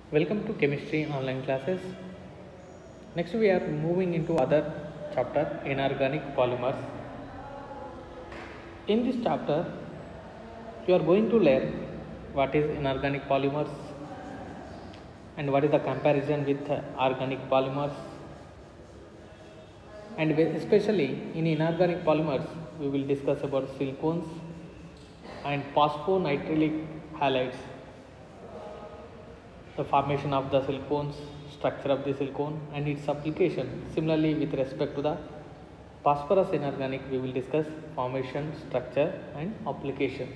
Welcome to chemistry online classes. Next we are moving into other chapter, inorganic polymers. In this chapter you are going to learn what is inorganic polymers and what is the comparison with organic polymers, and especially in inorganic polymers we will discuss about silicones and phosphonitrile halides, the formation of the silicones, structure of the silicone and its application. Similarly, with respect to the phosphorus inorganic, we will discuss formation, structure and applications.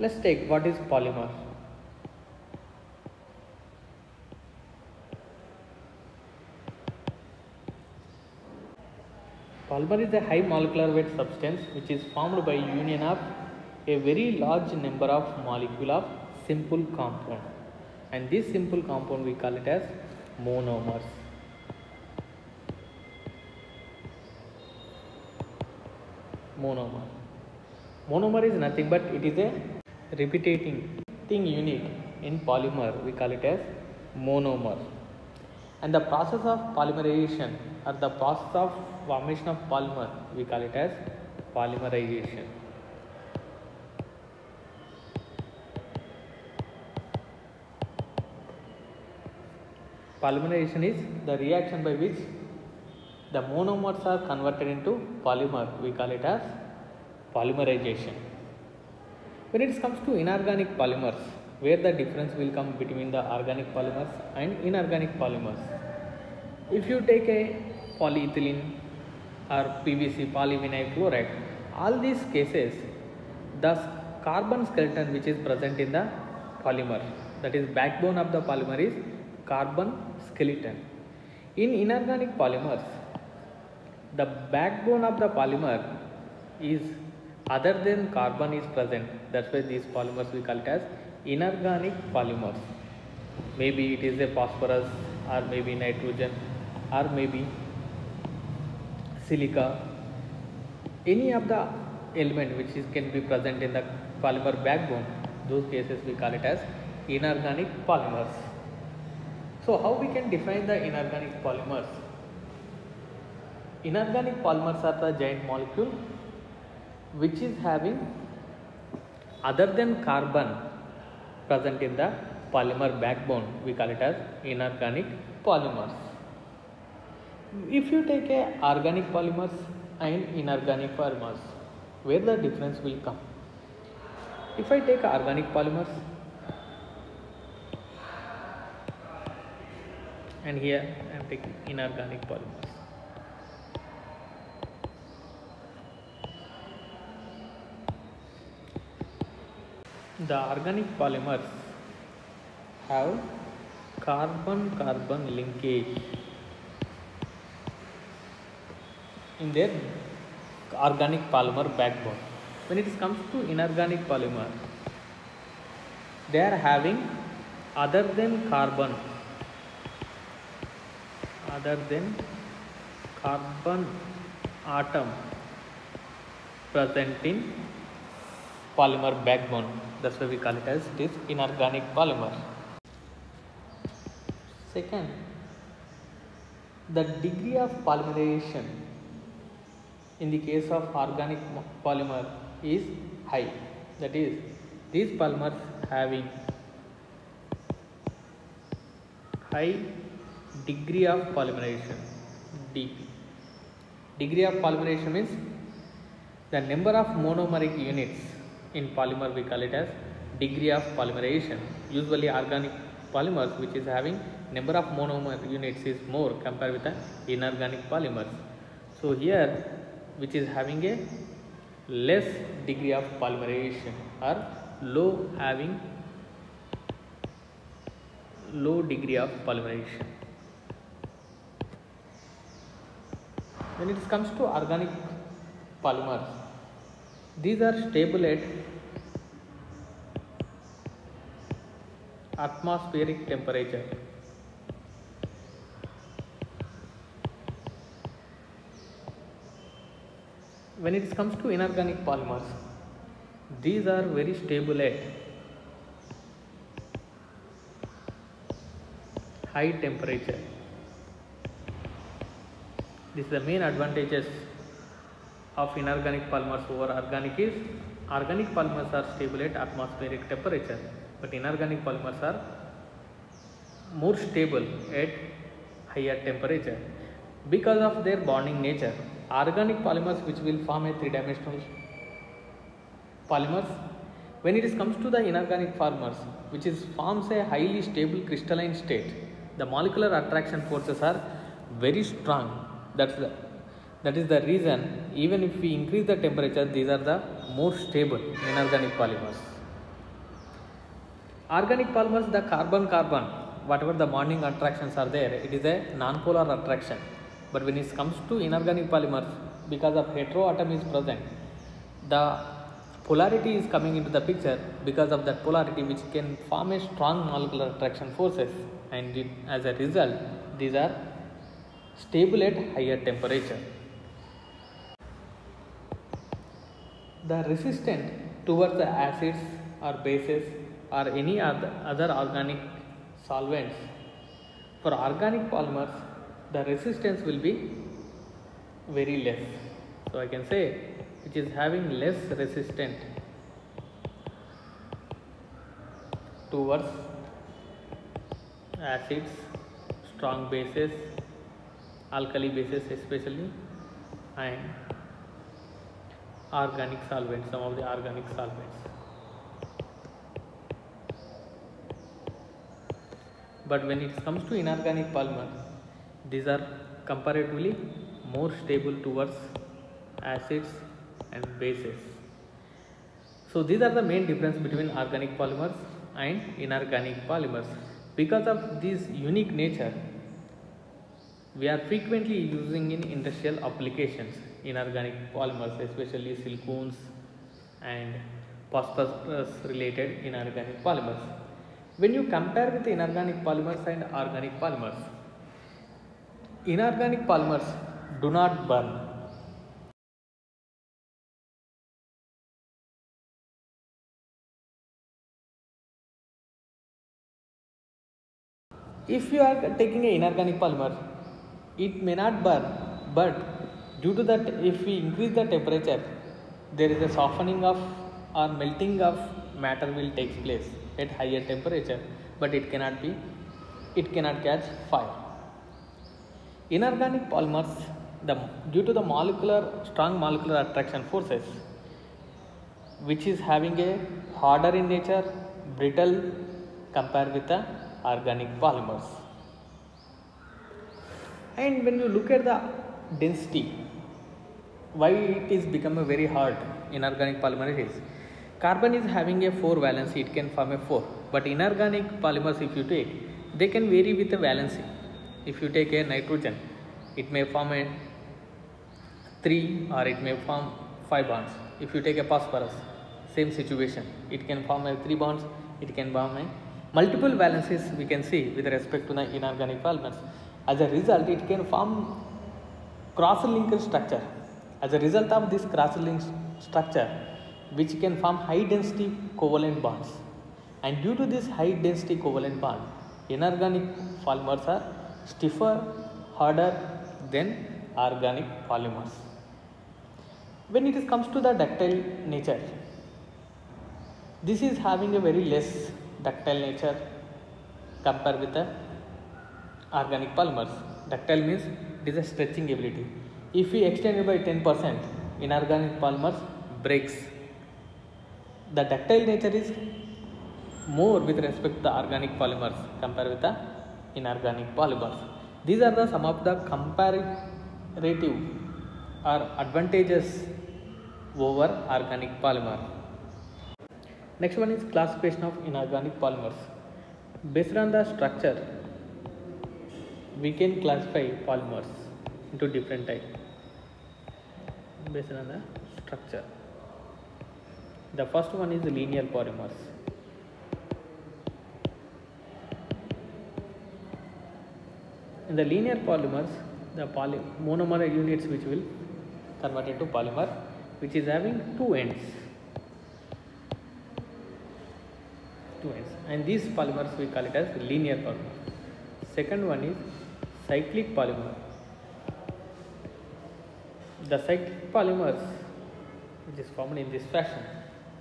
Let's take what is polymer. Polymer is a high molecular weight substance which is formed by union of a very large number of molecule of simple compound, and this simple compound we call it as monomers. Monomer is nothing but it is a repeating unit in polymer, we call it as monomer. And the process of polymerization or the process of formation of polymer, we call it as polymerization. Polymerization is the reaction by which the monomers are converted into polymer, we call it as polymerization. When it comes to inorganic polymers, where the difference will come between the organic polymers and inorganic polymers. If you take a polyethylene or PVC, polyvinyl chloride, all these cases the carbon skeleton which is present in the polymer, that is backbone of the polymer, is carbon skeleton. In inorganic polymers, the backbone of the polymer is other than carbon is present. That's why these polymers we call it as inorganic polymers. Maybe it is a phosphorus or maybe nitrogen or maybe silica, any of the element which can be present in the polymer backbone, those cases we call it as inorganic polymers. So how we can define the inorganic polymers? Inorganic polymers are the giant molecule which is having other than carbon present in the polymer backbone, we call it as inorganic polymers. If you take a organic polymers and inorganic polymers, where the difference will come? If I take organic polymers, and here I am taking inorganic polymers. The organic polymers have carbon-carbon linkage in their organic polymer backbone. When it comes to inorganic polymer, they are having other than carbon atom present in polymer backbone. That's why we call it as this inorganic polymer. Second, the degree of polymerization in the case of organic polymer is high. That is, these polymers having high degree of polymerization. Degree of polymerization means the number of monomeric units in polymer, we call it as degree of polymerization. Usually organic polymers which is having number of monomer units is more compared with the inorganic polymers. So here which is having a less degree of polymerization or low degree of polymerization. When it comes to organic polymers, these are stable at atmospheric temperature. When it comes to inorganic polymers, these are very stable at high temperature. This is the main advantages of inorganic polymers over organic is organic polymers are stable at atmospheric temperature, but inorganic polymers are more stable at higher temperature. Because of their bonding nature, organic polymers which will form a three-dimensional polymers, when it comes to the inorganic polymers which is forms a highly stable crystalline state, the molecular attraction forces are very strong. That is the reason even if we increase the temperature, these are the more stable inorganic polymers. Organic polymers, the carbon-carbon, whatever the bonding attractions are there, it is a non-polar attraction. But when it comes to inorganic polymers, because of heteroatom is present, the polarity is coming into the picture. Because of that polarity, which can form a strong molecular attraction forces, and as a result, these are stable at higher temperature. The resistant towards the acids or bases or any other organic solvents. For organic polymers, the resistance will be very less. So I can say which is having less resistant towards acids, strong bases, alkali bases especially, and organic solvents, some of the organic solvents. But when it comes to inorganic polymer, these are comparatively more stable towards acids and bases. So these are the main difference between organic polymers and inorganic polymers. Because of this unique nature, we are frequently using in industrial applications inorganic polymers, especially silicones and phosphorus related inorganic polymers. When you compare with inorganic polymers and organic polymers, inorganic polymers do not burn. If you are taking an inorganic polymer, it may not burn, but due to that, if we increase the temperature, there is a softening of or melting of matter will take place at higher temperature, but it cannot catch fire. Inorganic polymers, due to the strong molecular attraction forces, which is having a harder in nature, brittle compared with the organic polymers. And when you look at the density, why it is become a very hard inorganic polymer is, carbon is having a 4 valency, it can form a 4, but inorganic polymers if you take, they can vary with the valency. If you take a nitrogen, it may form a 3 or it may form 5 bonds. If you take a phosphorus, same situation, it can form a 3 bonds, it can form a multiple valencies we can see with respect to the inorganic polymers. As a result, it can form cross-linked structure. As a result of this cross-linked structure, which can form high density covalent bonds, and due to this high density covalent bond, inorganic polymers are stiffer, harder than organic polymers. When it comes to the ductile nature, this is having a very less ductile nature compared with the organic polymers. Ductile means it is a stretching ability. If we extend it by 10%, inorganic polymers breaks. The ductile nature is more with respect to the organic polymers compared with the inorganic polymers. These are the some of the comparative or advantages over organic polymer. Next one is classification of inorganic polymers. Based on the structure, we can classify polymers into different types based on the structure. The first one is the linear polymers. In the linear polymers, the monomer units which will convert into polymer, which is having two ends, and these polymers we call it as linear polymers. second one is cyclic polymer. The cyclic polymers, which is formed in this fashion,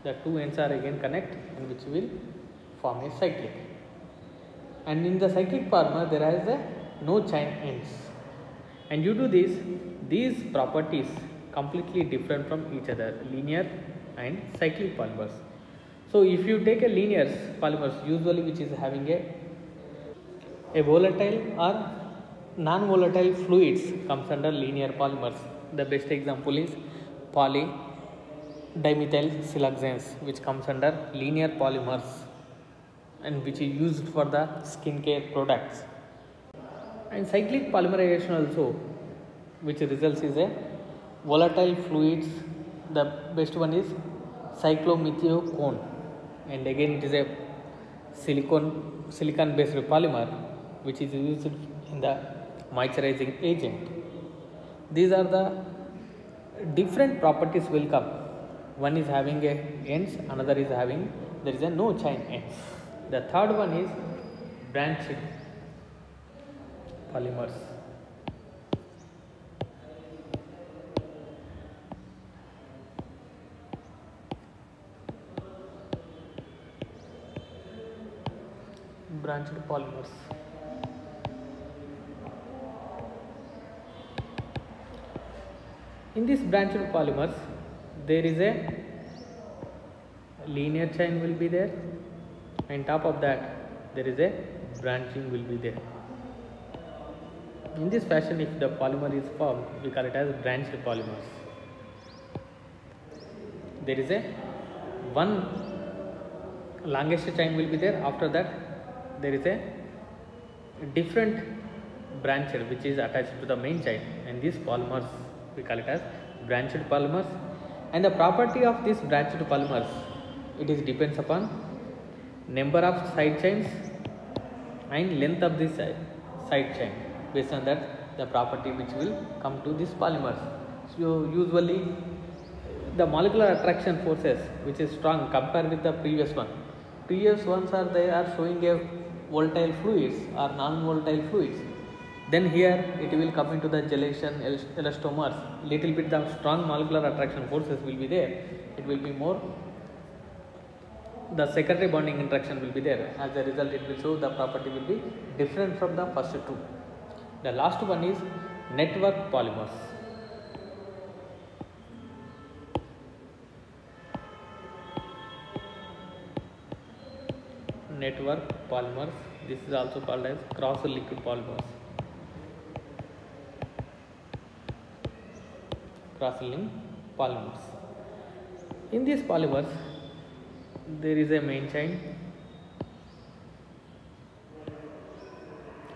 the two ends are again connect and which will form a cyclic. And in the cyclic polymer there is no chain ends, and due to this, these properties completely different from each other, linear and cyclic polymers. So if you take a linear polymers usually which is having a volatile or non-volatile fluids comes under linear polymers. The best example is polydimethyl siloxanes, which comes under linear polymers and which is used for the skincare products. And cyclic polymerization also, which results is a volatile fluids. The best one is cyclomethicone, and again it is a silicon based polymer which is used in the moisturizing agent. These are the different properties will come. One is having a ends, another is having there is a no chain ends. The third one is branched polymers. Branched polymers. In these branched polymers, there is a linear chain will be there, and top of that there is a branching will be there. In this fashion, if the polymer is formed, we call it as branched polymers. There is a one longest chain will be there. After that, there is a different branch which is attached to the main chain, and these polymers we call it as branched polymers. And the property of these branched polymers, it is depends upon number of side chains and length of this side chain. Based on that, the property which will come to these polymers. So usually the molecular attraction forces which is strong compared with the previous one. Previous ones are they are showing a volatile fluids or non-volatile fluids. Then here it will come into the gelation elastomers. Little bit the strong molecular attraction forces will be there. It will be more. The secondary bonding interaction will be there. As a result, it will show the property will be different from the first two. The last one is network polymers. Network polymers. This is also called as cross-linked polymers. Cross-linked polymers. In these polymers, there is a main chain,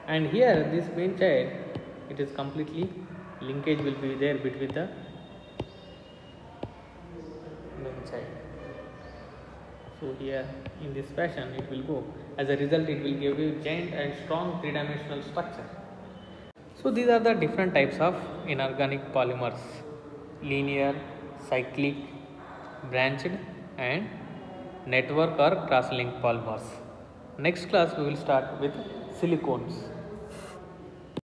and here this main chain, it is completely linkage will be there between the main chain. So here in this fashion it will go. As a result, it will give you giant and strong three-dimensional structure. So these are the different types of inorganic polymers: linear, cyclic, branched and network or cross-linked polymers. Next class we will start with silicones.